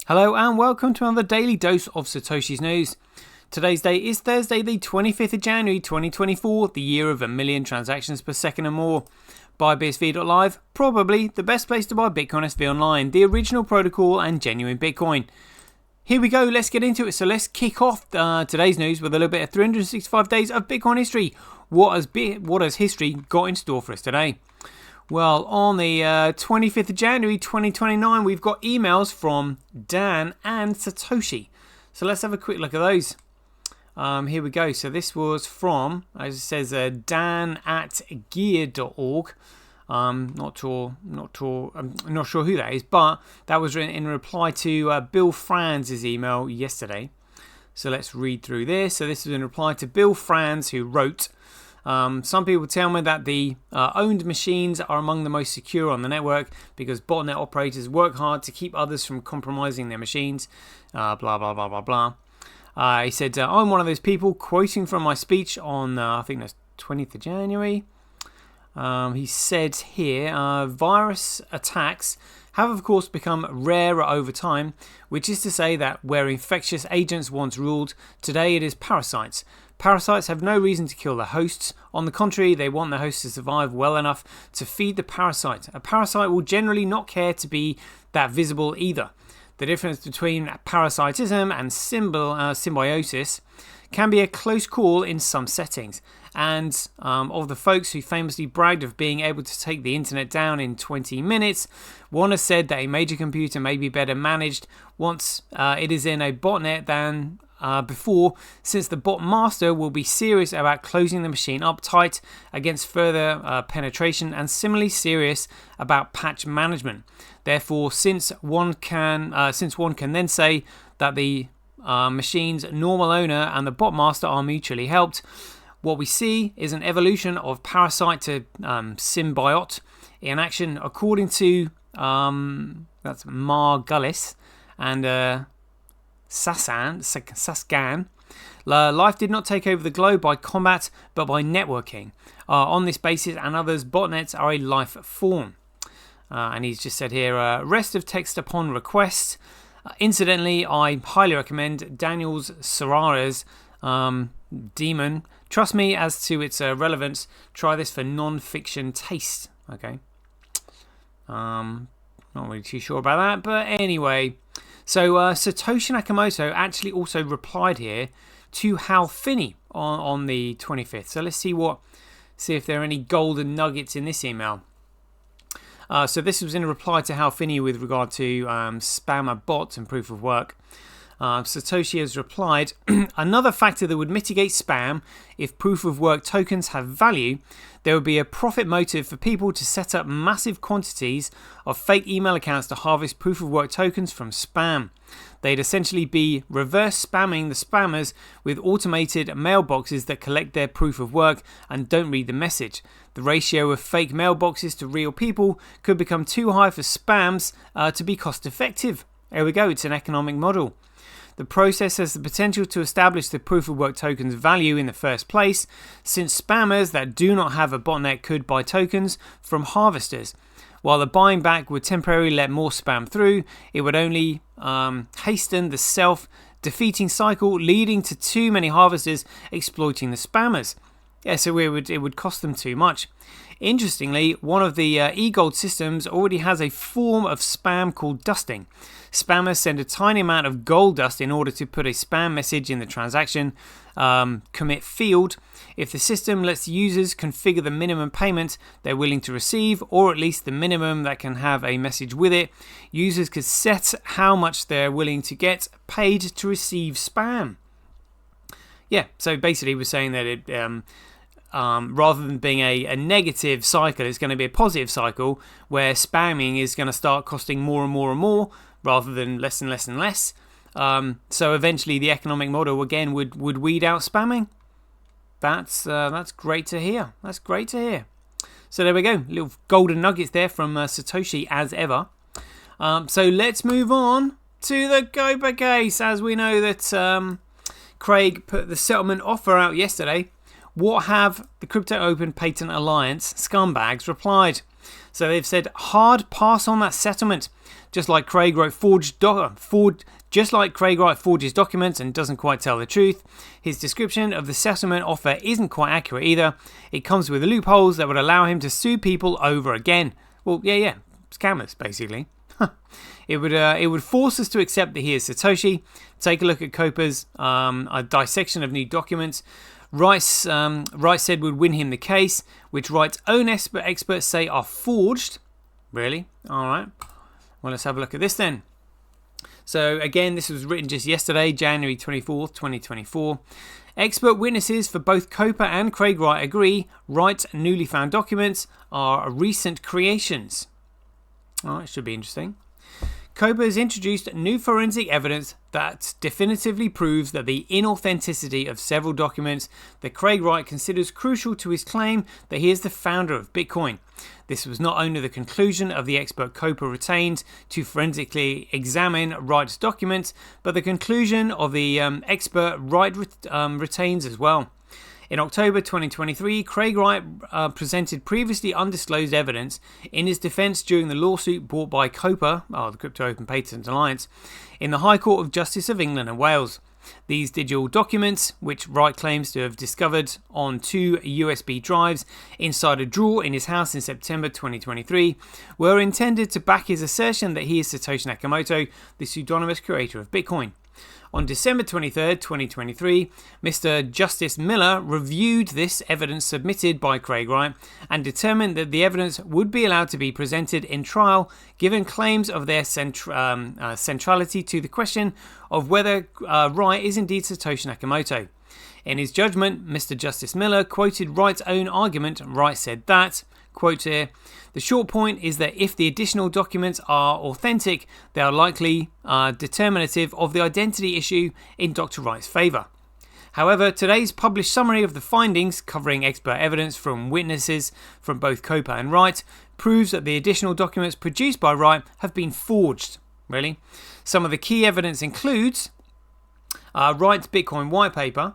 Hello and welcome to another daily dose of Satoshi's news. Today's date is Thursday, the 25th of January 2024, the year of 1 million transactions per second or more. Buy BSV.live, probably the best place to buy Bitcoin SV online, the original protocol and genuine Bitcoin. Here we go, let's get into it. So let's kick off today's news with a little bit of 365 days of Bitcoin history. What has history got in store for us today? Well, on the 25th of January 2029, we've got emails from Dan and Satoshi. So let's have a quick look at those. Here we go. So this was from, as it says, dan@gear.org. I'm not sure who that is, but that was written in reply to Bill Franz's email yesterday. So let's read through this. So this is in reply to Bill Franz, who wrote, some people tell me that the owned machines are among the most secure on the network because botnet operators work hard to keep others from compromising their machines. Blah, blah, blah, blah, blah. He said, I'm one of those people, quoting from my speech on, I think that's 20th of January. He said here, virus attacks have of course become rarer over time, which is to say that where infectious agents once ruled, today it is parasites. Parasites have no reason to kill their hosts. On the contrary, they want their hosts to survive well enough to feed the parasite. A parasite will generally not care to be that visible either. The difference between parasitism and symbiosis can be a close call in some settings. And of the folks who famously bragged of being able to take the internet down in 20 minutes, one has said that a major computer may be better managed once it is in a botnet than before, since the bot master will be serious about closing the machine up tight against further penetration and similarly serious about patch management. Therefore, since one can then say that the machine's normal owner and the bot master are mutually helped, what we see is an evolution of parasite to symbiote in action, according to that's Margulis and Saskan. Life did not take over the globe by combat, but by networking. On this basis and others, botnets are a life form. And he's just said here, rest of text upon request. Incidentally, I highly recommend Daniel's Serrara's Demon. Trust me as to its relevance. Try this for non-fiction taste. Okay. Not really too sure about that, but anyway. So Satoshi Nakamoto actually also replied here to Hal Finney on the 25th. So let's see if there are any golden nuggets in this email. So this was in a reply to Hal Finney with regard to spammer bots and proof of work. Satoshi has replied, another factor that would mitigate spam if proof of work tokens have value, there would be a profit motive for people to set up massive quantities of fake email accounts to harvest proof of work tokens from spam. They'd essentially be reverse spamming the spammers with automated mailboxes that collect their proof of work and don't read the message. The ratio of fake mailboxes to real people could become too high for spams to be cost effective. There we go, it's an economic model. The process has the potential to establish the proof of work token's value in the first place, since spammers that do not have a botnet could buy tokens from harvesters. While the buying back would temporarily let more spam through, it would only hasten the self-defeating cycle, leading to too many harvesters exploiting the spammers. Yeah, so it would cost them too much. Interestingly, one of the eGold systems already has a form of spam called dusting. Spammers send a tiny amount of gold dust in order to put a spam message in the transaction commit field. If the system lets users configure the minimum payment they're willing to receive, or at least the minimum that can have a message with it, users could set how much they're willing to get paid to receive spam. Yeah, so basically we're saying that it rather than being a negative cycle, it's going to be a positive cycle where spamming is going to start costing more and more and more rather than less and less and less. So eventually the economic model again would weed out spamming. That's great to hear. That's great to hear. So there we go, little golden nuggets there from Satoshi as ever. So let's move on to the COPA case. As we know that Craig put the settlement offer out yesterday. What have the Crypto Open Patent Alliance scumbags replied? So they've said, hard pass on that settlement. Just like Craig Wright forges documents and doesn't quite tell the truth, his description of the settlement offer isn't quite accurate either. It comes with loopholes that would allow him to sue people over again. Well, yeah, scammers basically. It would force us to accept that he is Satoshi. Take a look at COPA's a dissection of new documents. Wright said would win him the case, which Wright's own experts say are forged. Really? All right. Well, let's have a look at this then. So again, this was written just yesterday, January 24th, 2024. Expert witnesses for both COPA and Craig Wright agree Wright's newly found documents are recent creations. Oh, it should be interesting. COPA has introduced new forensic evidence that definitively proves that the inauthenticity of several documents that Craig Wright considers crucial to his claim that he is the founder of Bitcoin. This was not only the conclusion of the expert COPA retained to forensically examine Wright's documents, but the conclusion of the expert Wright retains as well. In October 2023, Craig Wright presented previously undisclosed evidence in his defence during the lawsuit brought by COPA, the Crypto Open Patent Alliance, in the High Court of Justice of England and Wales. These digital documents, which Wright claims to have discovered on 2 USB drives inside a drawer in his house in September 2023, were intended to back his assertion that he is Satoshi Nakamoto, the pseudonymous creator of Bitcoin. On December 23, 2023, Mr. Justice Miller reviewed this evidence submitted by Craig Wright and determined that the evidence would be allowed to be presented in trial given claims of their centrality to the question of whether Wright is indeed Satoshi Nakamoto. In his judgment, Mr. Justice Miller quoted Wright's own argument. Wright said that, quote here, "The short point is that if the additional documents are authentic, they are likely determinative of the identity issue in Dr. Wright's favour. However, today's published summary of the findings, covering expert evidence from witnesses from both COPA and Wright, proves that the additional documents produced by Wright have been forged." Really? Some of the key evidence includes Wright's Bitcoin white paper.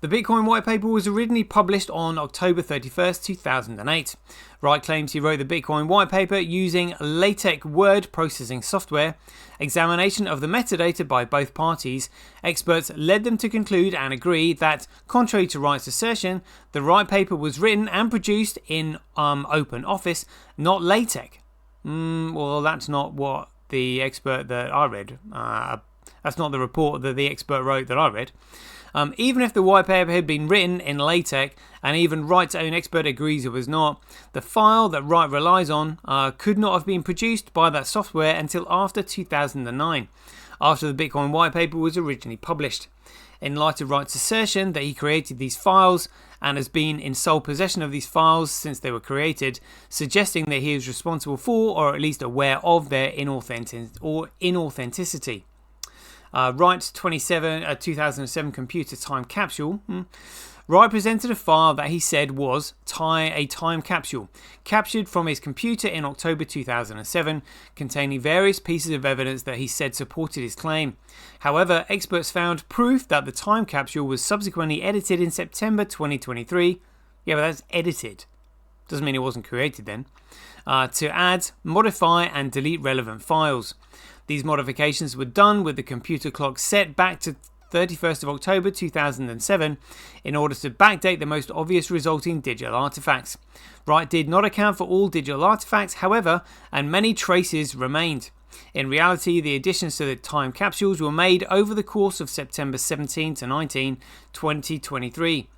The Bitcoin white paper was originally published on October 31st, 2008. Wright claims he wrote the Bitcoin white paper using LaTeX word processing software. Examination of the metadata by both parties, experts led them to conclude and agree that, contrary to Wright's assertion, the white paper was written and produced in Open Office, not LaTeX. Well, that's not what the expert that I read. That's not the report that the expert wrote that I read. Even if the white paper had been written in LaTeX, and even Wright's own expert agrees it was not, the file that Wright relies on could not have been produced by that software until after 2009, after the Bitcoin white paper was originally published. In light of Wright's assertion that he created these files and has been in sole possession of these files since they were created, suggesting that he is responsible for, or at least aware of, their inauthenticity. Wright's 2007 computer time capsule. Wright presented a file that he said was a time capsule, captured from his computer in October 2007, containing various pieces of evidence that he said supported his claim. However, experts found proof that the time capsule was subsequently edited in September 2023. Yeah, but that's edited. Doesn't mean it wasn't created then. To add, modify and delete relevant files. These modifications were done with the computer clock set back to 31st of October 2007 in order to backdate the most obvious resulting digital artifacts. Wright did not account for all digital artifacts, however, and many traces remained. In reality, the additions to the time capsules were made over the course of September 17 to 19, 2023.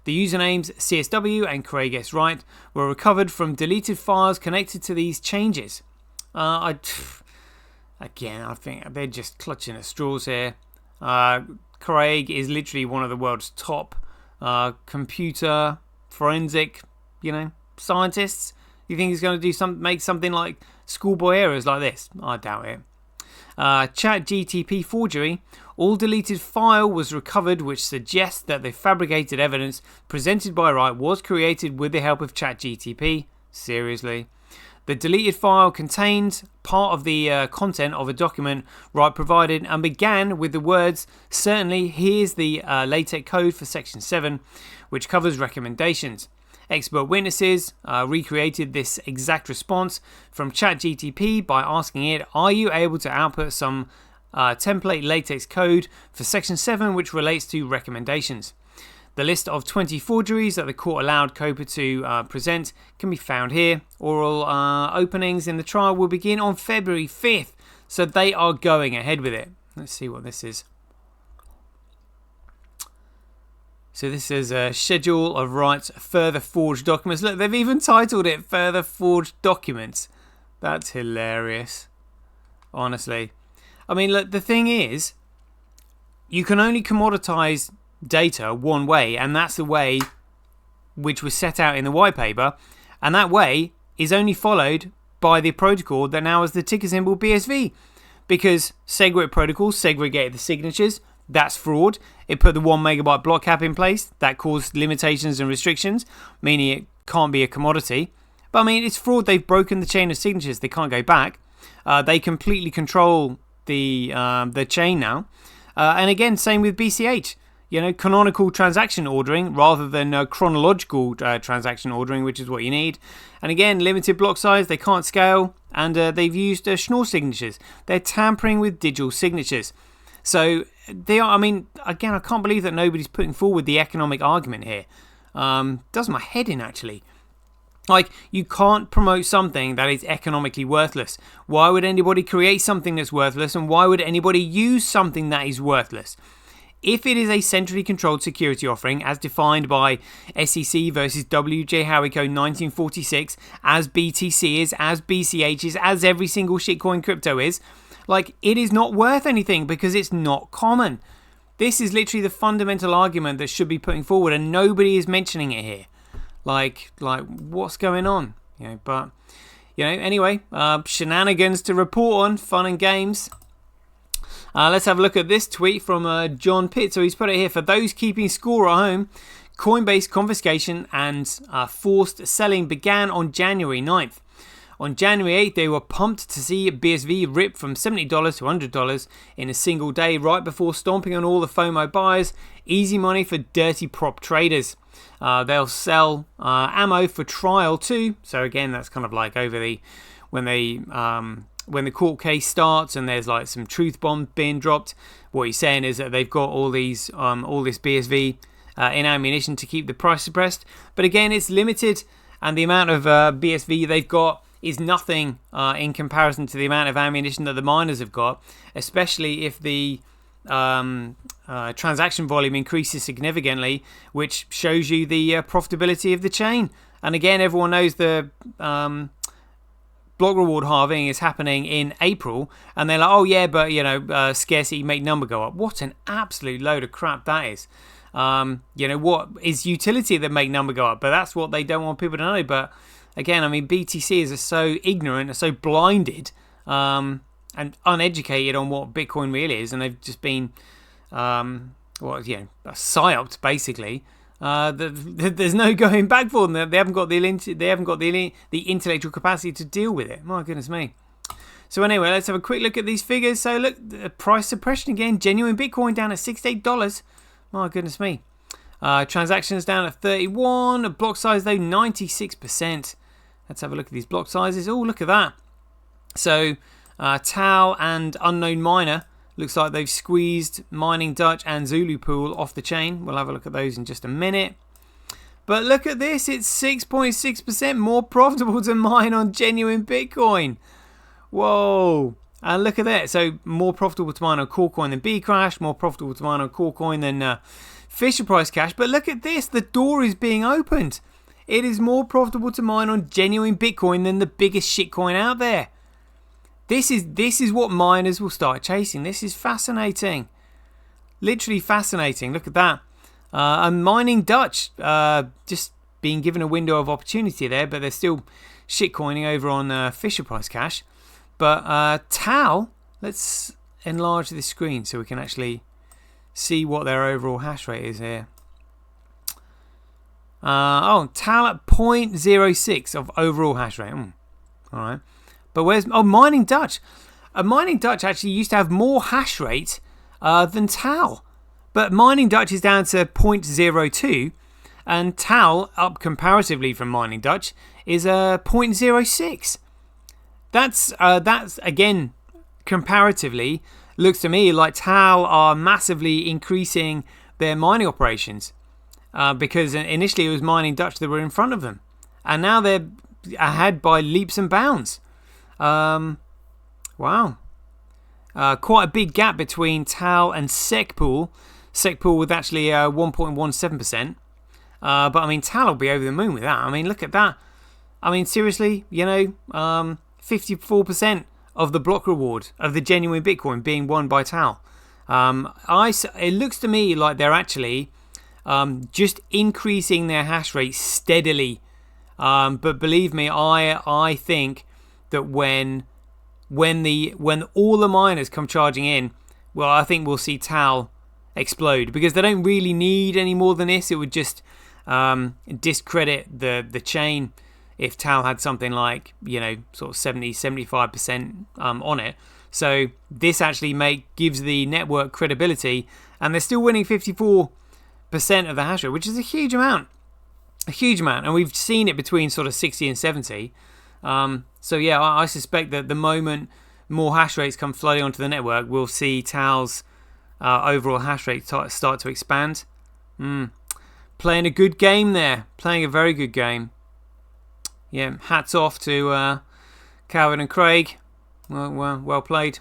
The usernames CSW and Craig S. Wright were recovered from deleted files connected to these changes. Again, I think they're just clutching at straws here. Craig is literally one of the world's top computer forensic, scientists. You think he's going to make something like schoolboy errors like this? I doubt it. ChatGTP forgery. All deleted file was recovered, which suggests that the fabricated evidence presented by Wright was created with the help of ChatGTP. Seriously. The deleted file contained part of the content of a document Wright provided and began with the words, "Certainly, here's the LaTeX code for section 7, which covers recommendations." Expert witnesses recreated this exact response from ChatGPT by asking it, are you able to output some template latex code for Section 7 which relates to recommendations? The list of 20 forgeries that the court allowed COPA to present can be found here. Oral openings in the trial will begin on February 5th, so they are going ahead with it. Let's see what this is. So this is a schedule of rights, further forged documents. Look, they've even titled it Further Forged Documents. That's hilarious. Honestly. I mean, look, the thing is, you can only commoditize data one way, and that's the way which was set out in the white paper, and that way is only followed by the protocol that now has the ticker symbol BSV, because SegWit protocol segregated the signatures. That's fraud. It put the 1 megabyte block cap in place. That caused limitations and restrictions, meaning it can't be a commodity. But I mean, it's fraud. They've broken the chain of signatures. They can't go back. They completely control the chain now. And again, same with BCH. You know, canonical transaction ordering rather than chronological transaction ordering, which is what you need. And again, limited block size. They can't scale. And they've used Schnorr signatures. They're tampering with digital signatures. So they are, I mean, again, I can't believe that nobody's putting forward the economic argument here. Does my head in, actually. Like, you can't promote something that is economically worthless. Why would anybody create something that's worthless, and why would anybody use something that is worthless? If it is a centrally controlled security offering, as defined by SEC versus WJ Howico 1946, as BTC is, as BCH is, as every single shitcoin crypto is, like, it is not worth anything because it's not common. This is literally the fundamental argument that should be putting forward, and nobody is mentioning it here. Like what's going on? You know, but anyway, shenanigans to report on, fun and games. Let's have a look at this tweet from John Pitt. So he's put it here: for those keeping score at home, Coinbase confiscation and forced selling began on January 9th. On January 8th, they were pumped to see BSV rip from $70 to $100 in a single day, right before stomping on all the FOMO buyers. Easy money for dirty prop traders. They'll sell ammo for trial too. So again, that's kind of like over when the court case starts and there's like some truth bomb being dropped. What he's saying is that they've got all this BSV in ammunition to keep the price suppressed. But again, it's limited, and the amount of BSV they've got is nothing in comparison to the amount of ammunition that the miners have got, especially if the transaction volume increases significantly, which shows you the profitability of the chain. And again, everyone knows the block reward halving is happening in April, and they're like, oh yeah, but scarcity make number go up. What an absolute load of crap that is. What is utility that make number go up? But that's what they don't want people to know. But again, I mean, BTCs are so ignorant, are so blinded and uneducated on what Bitcoin really is, and they've just been psyoped basically. There's no going back for them. They haven't got the intellectual capacity to deal with it. My goodness me. So anyway, let's have a quick look at these figures. So look, the price suppression again. Genuine Bitcoin down at $68. My goodness me. Transactions down at 31. Block size though 96%. Let's have a look at these block sizes. Oh, look at that. So Tau and Unknown Miner looks like they've squeezed Mining Dutch and Zulu Pool off the chain. We'll have a look at those in just a minute. But look at this. It's 6.6% more profitable to mine on genuine Bitcoin. Whoa. And look at that. So more profitable to mine on Corecoin than Bcrash. More profitable to mine on Corecoin than Fisher Price Cash. But look at this. The door is being opened. It is more profitable to mine on genuine Bitcoin than the biggest shitcoin out there. This is what miners will start chasing. This is fascinating. Literally fascinating. Look at that. And Mining Dutch just being given a window of opportunity there, but they're still shitcoining over on Fisher Price Cash. But Tau, let's enlarge this screen so we can actually see what their overall hash rate is here. Tau at 0.06 of overall hash rate. All right. But where's Mining Dutch? Mining Dutch actually used to have more hash rate than Tau. But Mining Dutch is down to 0.02 And TAL, up comparatively from Mining Dutch, is 0.06. That's again, comparatively, looks to me like TAL are massively increasing their mining operations, because initially it was Mining Dutch that were in front of them, and now they're ahead by leaps and bounds. Wow. Quite a big gap between TAL and SecPool. SecPool with actually 1.17%. But I mean, TAL will be over the moon with that. I mean, look at that. I mean, seriously, 54% of the block reward of the genuine Bitcoin being won by TAL. It looks to me like they're actually just increasing their hash rate steadily. But believe me, I think that when all the miners come charging in, well, I think we'll see TAL explode, because they don't really need any more than this. It would just discredit the chain if TAL had something like, sort of 70-75% on it. So this actually gives the network credibility, and they're still winning 54% of the hash rate, which is a huge amount. And we've seen it between sort of 60 and 70. So yeah, I suspect that the moment more hash rates come flooding onto the network, we'll see TAL's overall hash rate start to expand. Playing a good game there. Playing a very good game. Yeah, hats off to Calvin and Craig. Well played.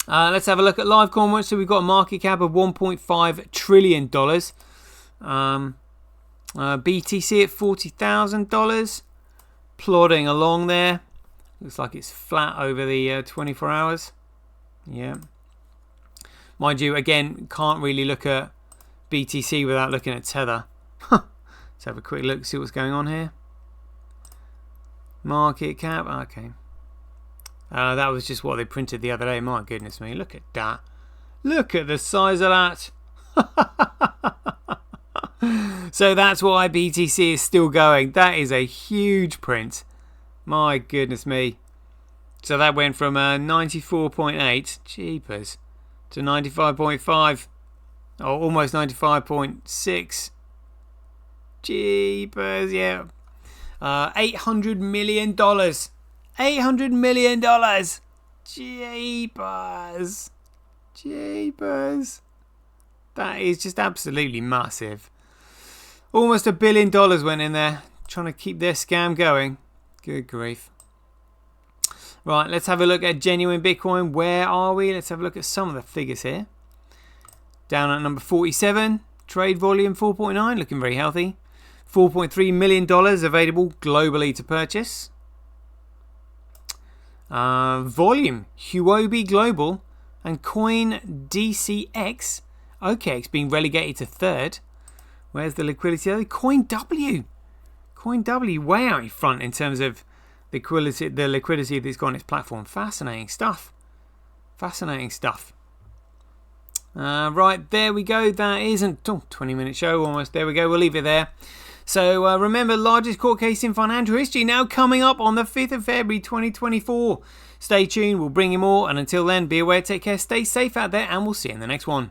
Let's have a look at Livecoin. So we've got a market cap of $1.5 trillion. BTC at $40,000. Plodding along there. Looks like it's flat over the 24 hours. Yeah. Mind you, again, can't really look at BTC without looking at Tether. Let's have a quick look, see what's going on here. Market cap, okay. That was just what they printed the other day. My goodness me, look at that. Look at the size of that. So that's why BTC is still going. That is a huge print. My goodness me. So that went from 94.8, jeepers, to 95.5, or almost 95.6. Jeepers, yeah. $800 million. $800 million. Jeepers. That is just absolutely massive. Almost $1 billion went in there, trying to keep their scam going. Good grief. Right, let's have a look at genuine Bitcoin. Where are we? Let's have a look at some of the figures here. Down at number 47. Trade volume 4.9, looking very healthy. $4.3 million available globally to purchase. Volume, Huobi Global and Coin DCX. OKX being relegated to third. Where's the liquidity? Coin W way out in front in terms of the liquidity that's got on its platform. Fascinating stuff. Right, there we go. That isn't 20-minute show almost. There we go. We'll leave it there. So remember, largest court case in financial history now coming up on the 5th of February 2024. Stay tuned. We'll bring you more. And until then, be aware, take care, stay safe out there, and we'll see you in the next one.